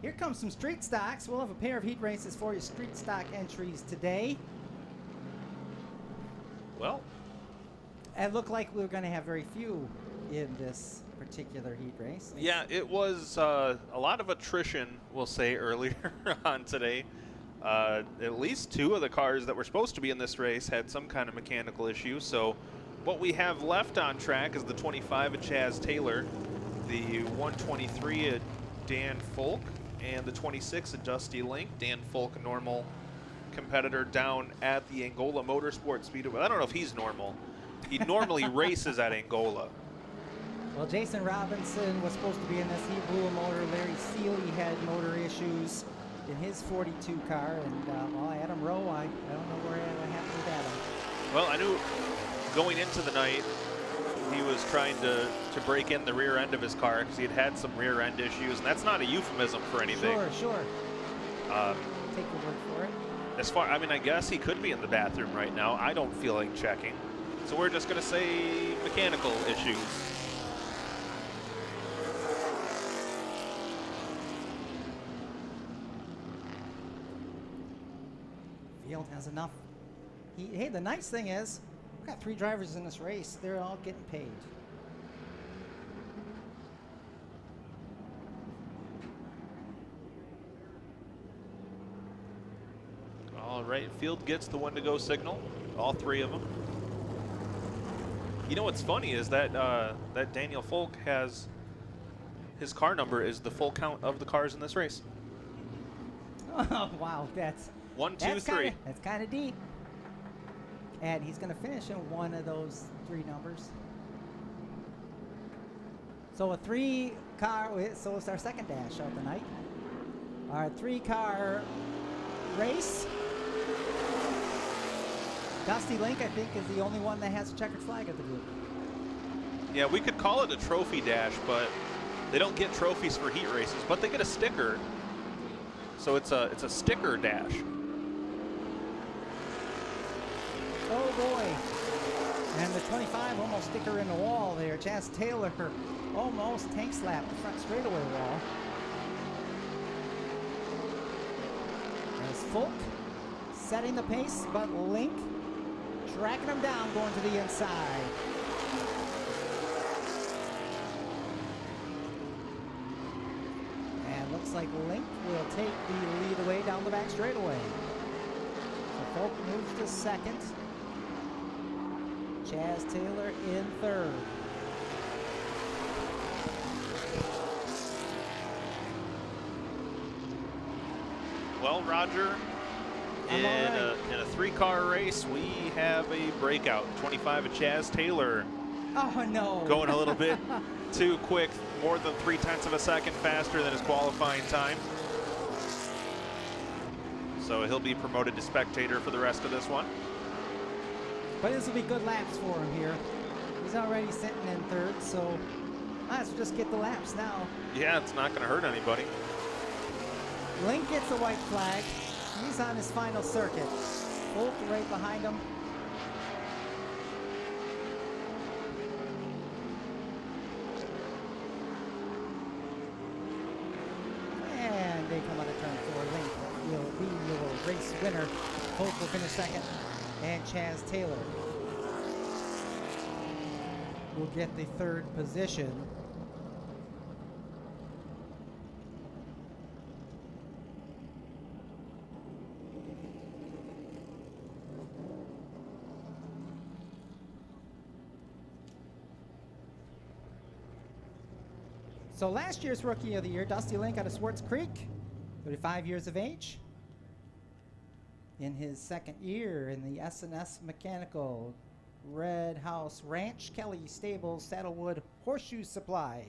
Here comes some street stocks. We'll have a pair of heat races for your street stock entries today. Well, It looked like we were going to have very few in this particular heat race. yeah, it was a lot of attrition, we'll say, earlier on today. At least 2 of the cars that were supposed to be in this race had some kind of mechanical issue. So what we have left on track is the 25 of Chaz Taylor, the 123 of Dan Folk, and the 26 of Dusty Link. Dan Folk, a normal competitor down at the Angola Motorsport Speedway. I don't know if he's normal. He normally races at Angola. Well, Jason Robinson was supposed to be in this. He blew a motor. Larry Seeley had motor issues in his 42 car. And, well, Adam Rowe, I don't know what happened with Adam. Well, I knew going into the night, he was trying to break in the rear end of his car because he had some rear end issues. And that's not a euphemism for anything. Sure. Take your word for it. I mean, I guess he could be in the bathroom right now. I don't feel like checking. So we're just going to say mechanical issues. Field has enough. Hey, the nice thing is, we've got 3 drivers in this race. They're all getting paid. All right, field gets the one to go signal. All 3 of them. You know what's funny is that that Daniel Folk has his car number is the full count of the cars in this race. Oh, wow, that's 1, 2, 3. That's kind of deep. And he's going to finish in one of those 3 numbers. So a 3-car, so it's our second dash of the night. Our 3-car race. Dusty Link, I think, is the only one that has a checkered flag at the group. Yeah, we could call it a trophy dash, but they don't get trophies for heat races, but they get a sticker. So it's a sticker dash. Oh boy. And the 25 almost sticker in the wall there. Chaz Taylor almost tank slapped the front straightaway wall. As Folk setting the pace, but Link tracking him down, going to the inside. And looks like Link will take the lead away down the back straightaway. So Folk moves to second. Chaz Taylor in third. Well, Roger, in a 3-car race, we have a breakout. 25 of Chaz Taylor. Oh, no. Going a little bit too quick, more than 0.3 of a second faster than his qualifying time. So he'll be promoted to spectator for the rest of this one. But this will be good laps for him here. He's already sitting in third, so let's just get the laps now. Yeah, it's not going to hurt anybody. Link gets a white flag. He's on his final circuit. Folk right behind him. And they come out of turn 4. Link will be your race winner. Folk will finish second. And Chaz Taylor will get the 3rd position. So last year's Rookie of the Year, Dusty Link out of Swartz Creek, 35 years of age. In his 2nd year in the S&S Mechanical Red House Ranch, Kelly Stables, Saddlewood Horseshoe Supply.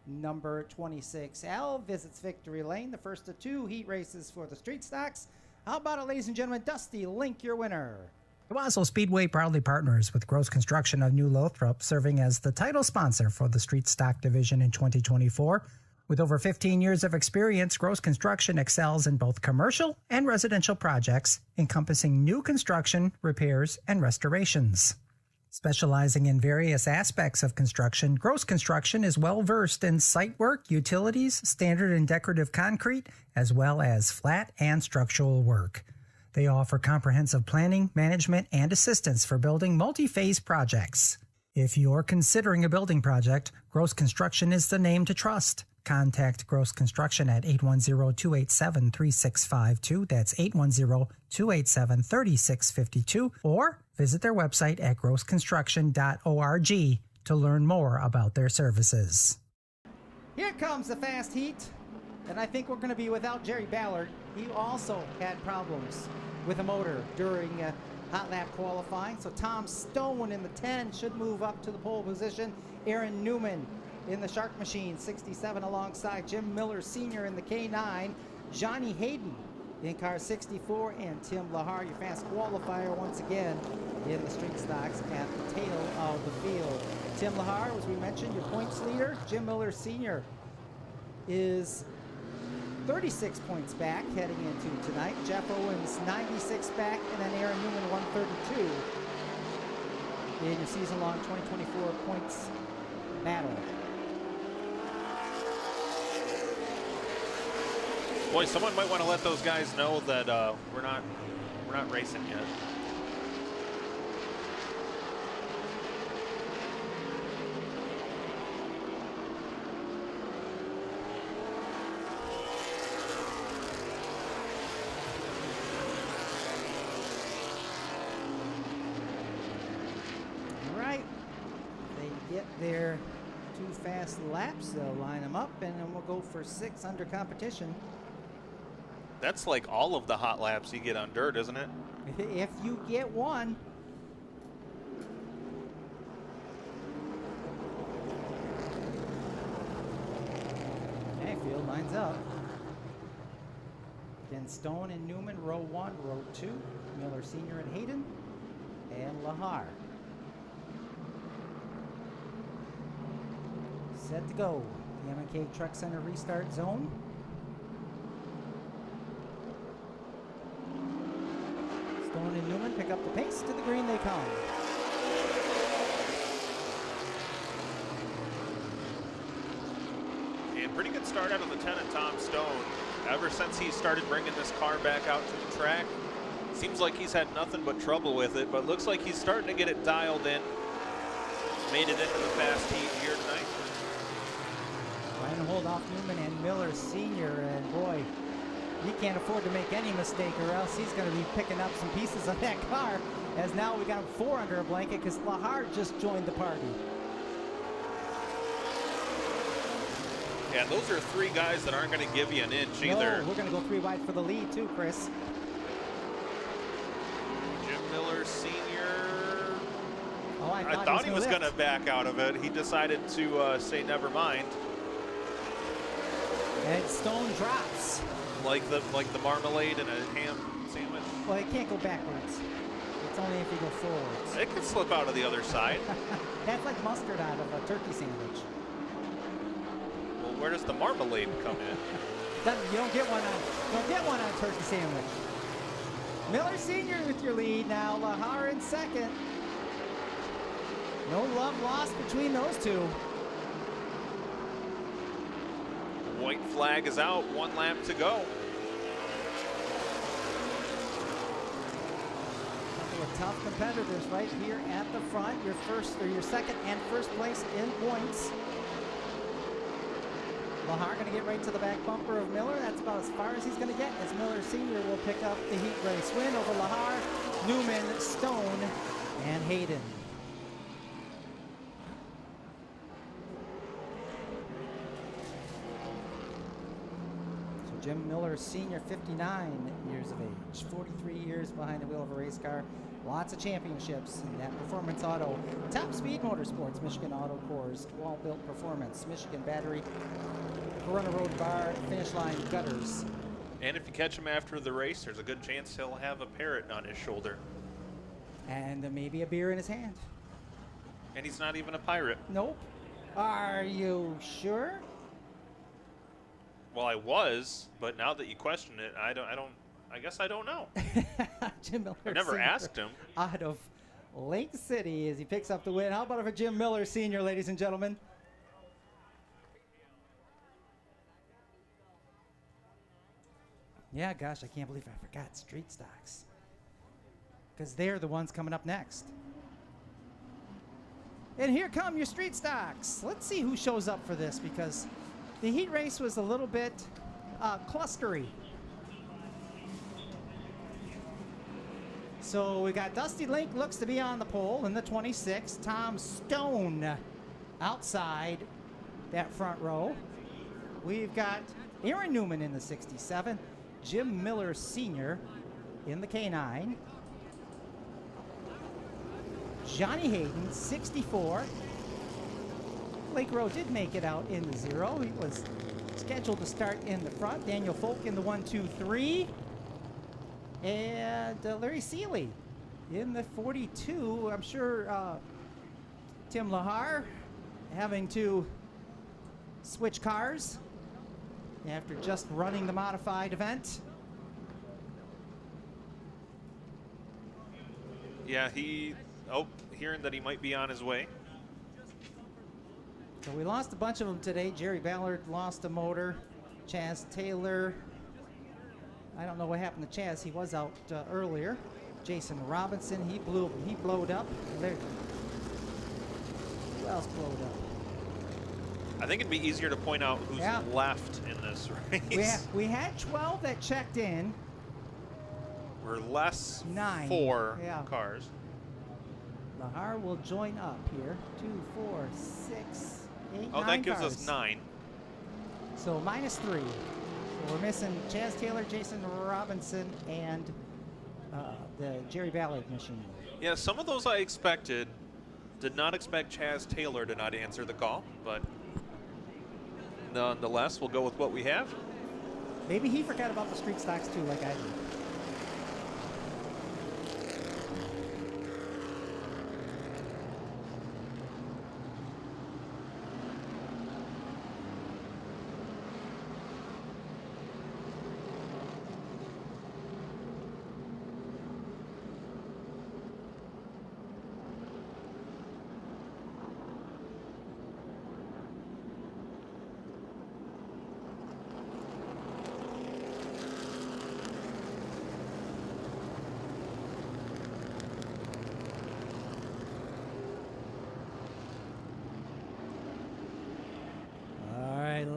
Number 26L visits Victory Lane, the first of 2 heat races for the street stocks. How about it, ladies and gentlemen? Dusty Link, your winner. Owosso Speedway proudly partners with Gross Construction of New Lothrop, serving as the title sponsor for the Street Stock Division in 2024. With over 15 years of experience, Gross Construction excels in both commercial and residential projects, encompassing new construction, repairs, and restorations. Specializing in various aspects of construction, Gross Construction is well versed in site work, utilities, standard and decorative concrete, as well as flat and structural work. They offer comprehensive planning, management, and assistance for building multi-phase projects. If you're considering a building project, Gross Construction is the name to trust. Contact Gross Construction at 810-287-3652. That's 810-287-3652. Or visit their website at grossconstruction.org to learn more about their services. Here comes the fast heat. And I think we're going to be without Jerry Ballard. He also had problems with the motor during hot lap qualifying. So Tom Stone in the 10 should move up to the pole position. Aaron Newman in the Shark Machine, 67, alongside Jim Miller Sr. in the K9. Johnny Hayden in car 64, and Tim Lahar, your fast qualifier, once again in the street stocks at the tail of the field. Tim Lahar, as we mentioned, your points leader. Jim Miller Sr. is 36 points back heading into tonight. Jeff Owens 96 back, and then Aaron Newman 132 in your season-long 2024 points battle. Boy, someone might want to let those guys know that we're not racing yet. Get their 2 fast laps, they'll line them up, and then we'll go for 6 under competition. That's like all of the hot laps you get on dirt, isn't it? If you get one. Okay, field lines up. Again, Stone and Newman, row 1, row 2. Miller Sr. and Hayden, and Lahar. Set to go. The M&K Truck Center restart zone. Stone and Newman pick up the pace. To the green they come. And pretty good start out of Lieutenant Tom Stone. Ever since he started bringing this car back out to the track, seems like he's had nothing but trouble with it, but looks like he's starting to get it dialed in. Made it into the fast heat here tonight. Trying to hold off Newman and Miller Sr. And boy, he can't afford to make any mistake, or else he's going to be picking up some pieces of that car. As now we got 4 under a blanket because Lahar just joined the party. Yeah, those are 3 guys that aren't going to give you an inch either. No, we're going to go 3 wide for the lead too, Chris. Jim Miller Sr. Oh, I thought he was going to back out of it. He decided to say never mind. And Stone drops. Like the marmalade in a ham sandwich. Well, it can't go backwards. It's only if you go forwards. It can slip out of the other side. That's like mustard out of a turkey sandwich. Well, where does the marmalade come in? You don't get one on a turkey sandwich. Miller Sr. with your lead now. Lahar in second. No love lost between those two. White flag is out, 1 lap to go. Couple of tough competitors right here at the front. Your second and first place in points. Lahar going to get right to the back bumper of Miller. That's about as far as he's going to get, as Miller Sr. will pick up the heat race win over Lahar, Newman, Stone, and Hayden. Jim Miller Sr., 59 years of age, 43 years behind the wheel of a race car. Lots of championships in that Performance Auto. Top Speed Motorsports, Michigan Auto Cores, Wall-Built Performance, Michigan Battery, Corona Road Bar, Finish Line Gutters. And if you catch him after the race, there's a good chance he'll have a parrot on his shoulder. And maybe a beer in his hand. And he's not even a pirate. Nope. Are you sure? Well, I was, but now that you question it, I guess I don't know. Jim Miller I've never Sr. asked him. Out of Lake City as he picks up the win. How about it for Jim Miller Sr., ladies and gentlemen? Yeah, gosh, I can't believe I forgot street stocks, because they're the ones coming up next. And here come your street stocks. Let's see who shows up for this, because the heat race was a little bit clustery. So we got Dusty Link looks to be on the pole in the 26. Tom Stone outside that front row. We've got Aaron Newman in the 67. Jim Miller Sr. in the K9. Johnny Hayden, 64. Lake Rowe did make it out in the 0. He was scheduled to start in the front. Daniel Folk in the 1, 2, 3. And Larry Seeley in the 42. I'm sure Tim Lahar having to switch cars after just running the modified event. Yeah, hearing that he might be on his way. So we lost a bunch of them today. Jerry Ballard lost a motor. Chaz Taylor, I don't know what happened to Chaz. He was out earlier. Jason Robinson, he blowed up. There, who else blowed up? I think it'd be easier to point out who's left in this race. We had 12 that checked in. We're less 9. 4 cars. Lahar will join up here. 2, 4, 6, 8, oh, 9 that gives cars. us 9. So -3. So we're missing Chaz Taylor, Jason Robinson, and the Jerry Ballard machine. Yeah, some of those I expected. Did not expect Chaz Taylor to not answer the call, but nonetheless, we'll go with what we have. Maybe he forgot about the street stocks too, like I did.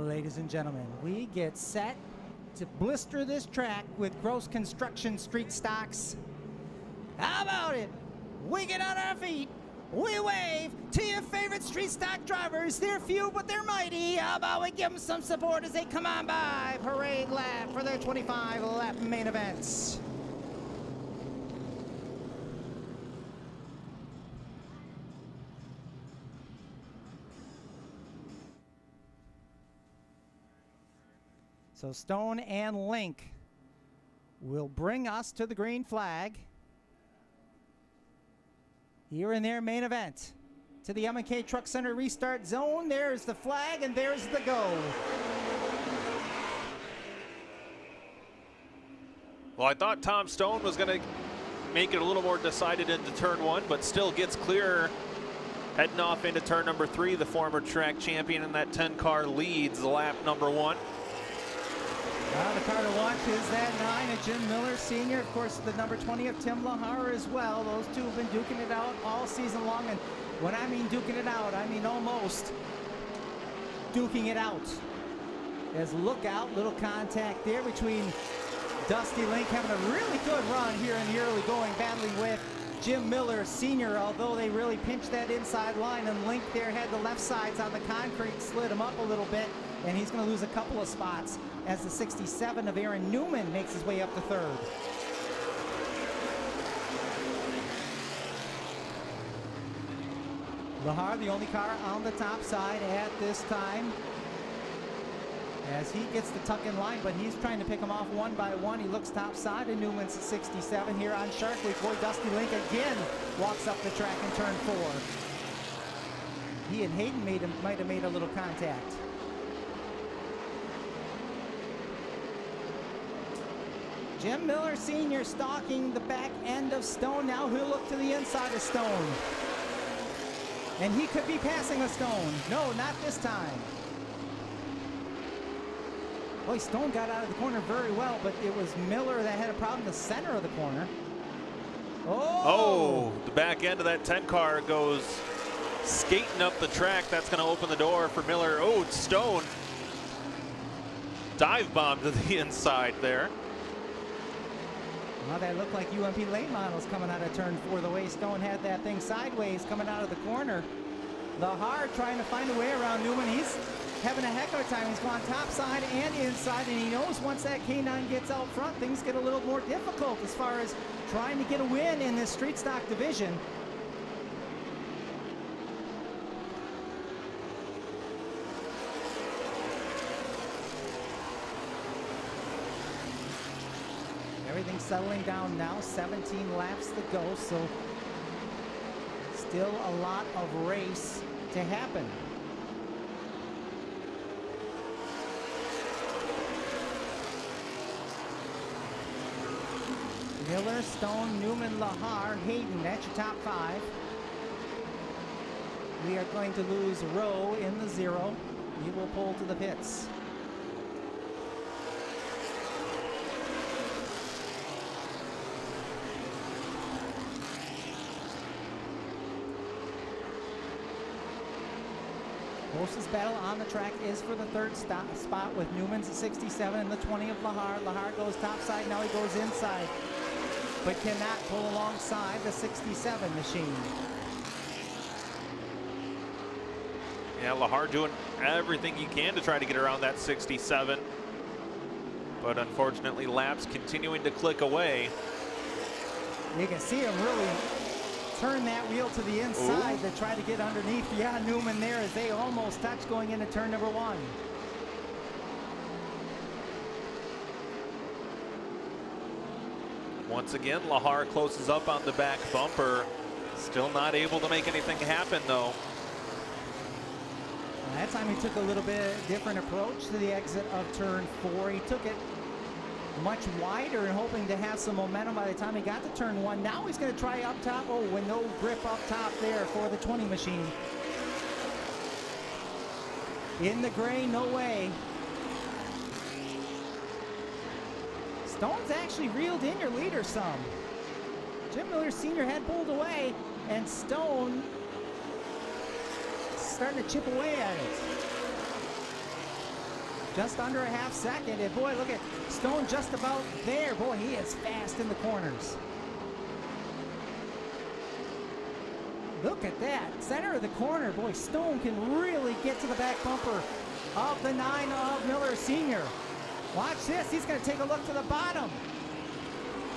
Ladies and gentlemen, we get set to blister this track with Gross Construction street stocks. How about it? We get on our feet, we wave to your favorite street stock drivers. They're few, but they're mighty. How about we give them some support as they come on by? Parade lap for their 25-lap main events. So Stone and Link will bring us to the green flag here in their main event. To the M&K Truck Center restart zone. There's the flag and there's the go. Well, I thought Tom Stone was going to make it a little more decided into turn 1, but still gets clear heading off into turn number 3. The former track champion in that 10-car leads lap number 1. The car to watch is that 9 of Jim Miller Sr. Of course, the number 20 of Tim Lahar as well. Those two have been duking it out all season long. And when I mean duking it out, I mean almost duking it out. As look out, little contact there between Dusty Link having a really good run here in the early going, battling with Jim Miller Sr., although they really pinched that inside line, and Link there had the left sides on the concrete, slid him up a little bit, and he's going to lose a couple of spots as the 67 of Aaron Newman makes his way up to third. Lahar, the only car on the top side at this time, as he gets the tuck in line, but he's trying to pick them off one by one. He looks top side, and Newman's 67 here on Shark Week. Boy, Dusty Link again walks up the track in turn 4. He and Hayden might have made a little contact. Jim Miller Sr. stalking the back end of Stone. Now he'll look to the inside of Stone. And he could be passing a Stone. No, not this time. Boy, Stone got out of the corner very well, but it was Miller that had a problem in the center of the corner. Oh, the back end of that 10 car goes skating up the track. That's going to open the door for Miller. Oh, Stone dive bomb to the inside there. Well, that looked like UMP late models coming out of turn 4, the way Stone had that thing sideways coming out of the corner. Lahar trying to find a way around Newman. He's having a heck of a time. He's gone top side and inside, and he knows once that K9 gets out front, things get a little more difficult as far as trying to get a win in this street stock division. Everything's settling down now, 17 laps to go, so still a lot of race to happen. Miller, Stone, Newman, Lahar, Hayden, that's your top 5. We are going to lose Rowe in the 0. He will pull to the pits. Closest battle on the track is for the third spot with Newman's at 67 and the 20 of Lahar. Lahar goes topside, now he goes inside, but cannot pull alongside the 67 machine. Yeah, Lahar doing everything he can to try to get around that 67. But unfortunately, laps continuing to click away. You can see him really turn that wheel to the inside. Ooh. To try to get underneath. Yeah, Newman there as they almost touch going into turn number 1. Once again, Lahar closes up on the back bumper. Still not able to make anything happen, though. That time he took a little bit different approach to the exit of turn 4. He took it much wider and hoping to have some momentum by the time he got to turn 1. Now he's going to try up top. Oh, with no grip up top there for the 20 machine. In the gray, no way. Stone's actually reeled in your leader some. Jim Miller Sr. had pulled away, and Stone starting to chip away at it. Just under a half second, and boy, look at Stone just about there. Boy, he is fast in the corners. Look at that, center of the corner. Boy, Stone can really get to the back bumper of the 9 of Miller Sr. Watch this, he's gonna take a look to the bottom.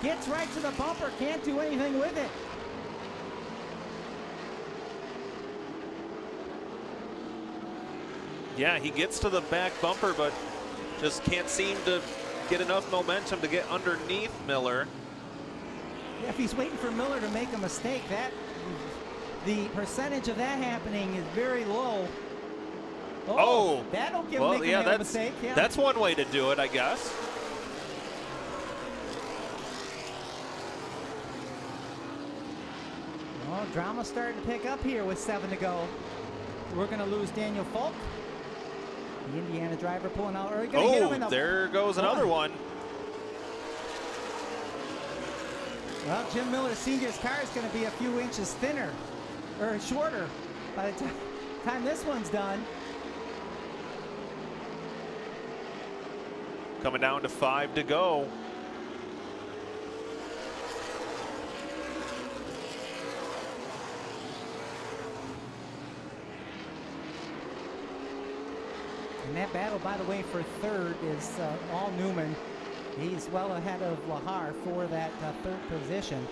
Gets right to the bumper, can't do anything with it. Yeah, he gets to the back bumper, but just can't seem to get enough momentum to get underneath Miller. Yeah, if he's waiting for Miller to make a mistake, the percentage of that happening is very low. Oh, that'll give him a mistake. Yeah, that's one way to do it, I guess. Well, drama starting to pick up here with 7 to go. We're going to lose Daniel Falk. The Indiana driver pulling out early. Oh, there goes another one. Well, Jim Miller Sr.'s car is going to be a few inches thinner, or shorter, by the time this one's done. Coming down to 5 to go. And that battle, by the way, for third is all Newman. He's well ahead of Lahar for that third position.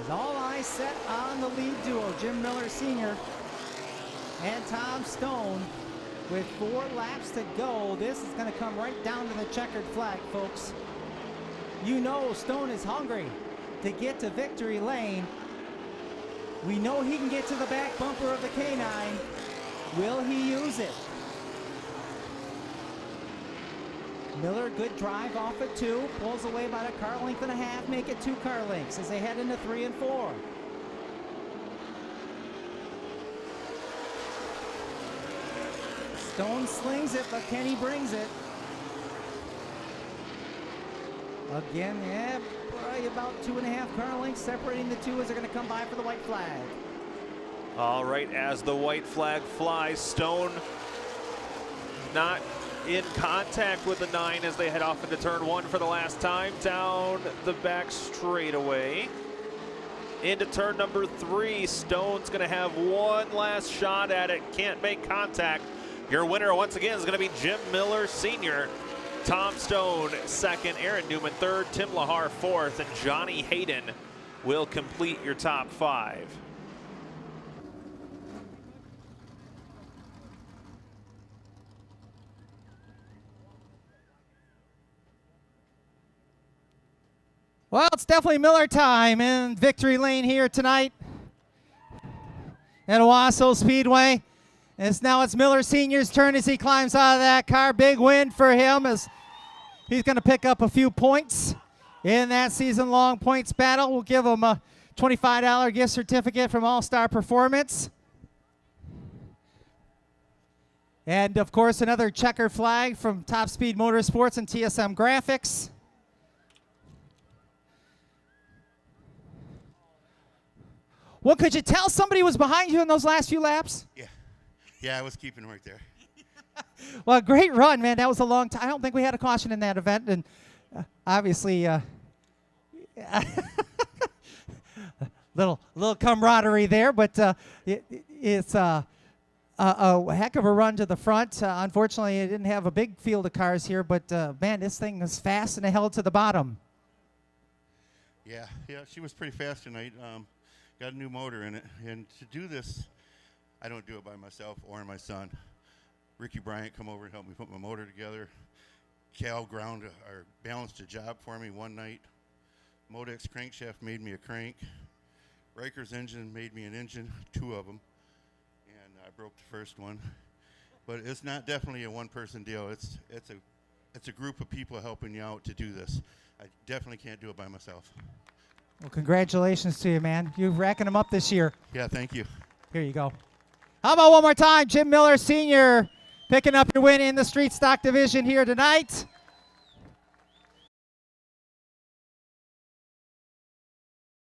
Is all eyes set on the lead duo, Jim Miller Sr. and Tom Stone. With 4 laps to go, this is going to come right down to the checkered flag, folks. You know Stone is hungry to get to victory lane. We know he can get to the back bumper of the K9. Will he use it? Miller, good drive off at 2, pulls away about a car length and a half, make it 2 car lengths as they head into 3 and 4. Stone slings it, but Kenny brings it. Again, yeah, probably about 2.5 car lengths separating the two as they're going to come by for the white flag. All right, as the white flag flies, Stone not in contact with the 9 as they head off into turn 1 for the last time. Down the back straightaway. Into turn number 3. Stone's going to have one last shot at it. Can't make contact. Your winner once again is going to be Jim Miller Sr. Tom Stone second, Aaron Newman third, Tim Lahar fourth, and Johnny Hayden will complete your top 5. Well, it's definitely Miller time in victory lane here tonight at Owosso Speedway. It's Miller Sr.'s turn as he climbs out of that car. Big win for him as he's going to pick up a few points in that season-long points battle. We'll give him a $25 gift certificate from All-Star Performance. And, of course, another checker flag from Top Speed Motorsports and TSM Graphics. Well, could you tell somebody was behind you in those last few laps? Yeah, I was keeping right there. Well, great run, man. That was a long time. I don't think we had a caution in that event, and obviously, little camaraderie there. But it's a heck of a run to the front. Unfortunately, it didn't have a big field of cars here, but man, this thing is fast and it held to the bottom. Yeah, she was pretty fast tonight. Got a new motor in it, and to do this, I don't do it by myself or my son. Ricky Bryant come over and help me put my motor together. Cal ground or balanced a job for me one night. Modex crankshaft made me a crank. Riker's engine made me an engine, 2 of them, and I broke the first one. But it's not definitely a one-person deal. It's a group of people helping you out to do this. I definitely can't do it by myself. Well, congratulations to you, man. You're racking them up this year. Yeah, thank you. Here you go. How about one more time, Jim Miller Sr. picking up your win in the Street Stock Division here tonight.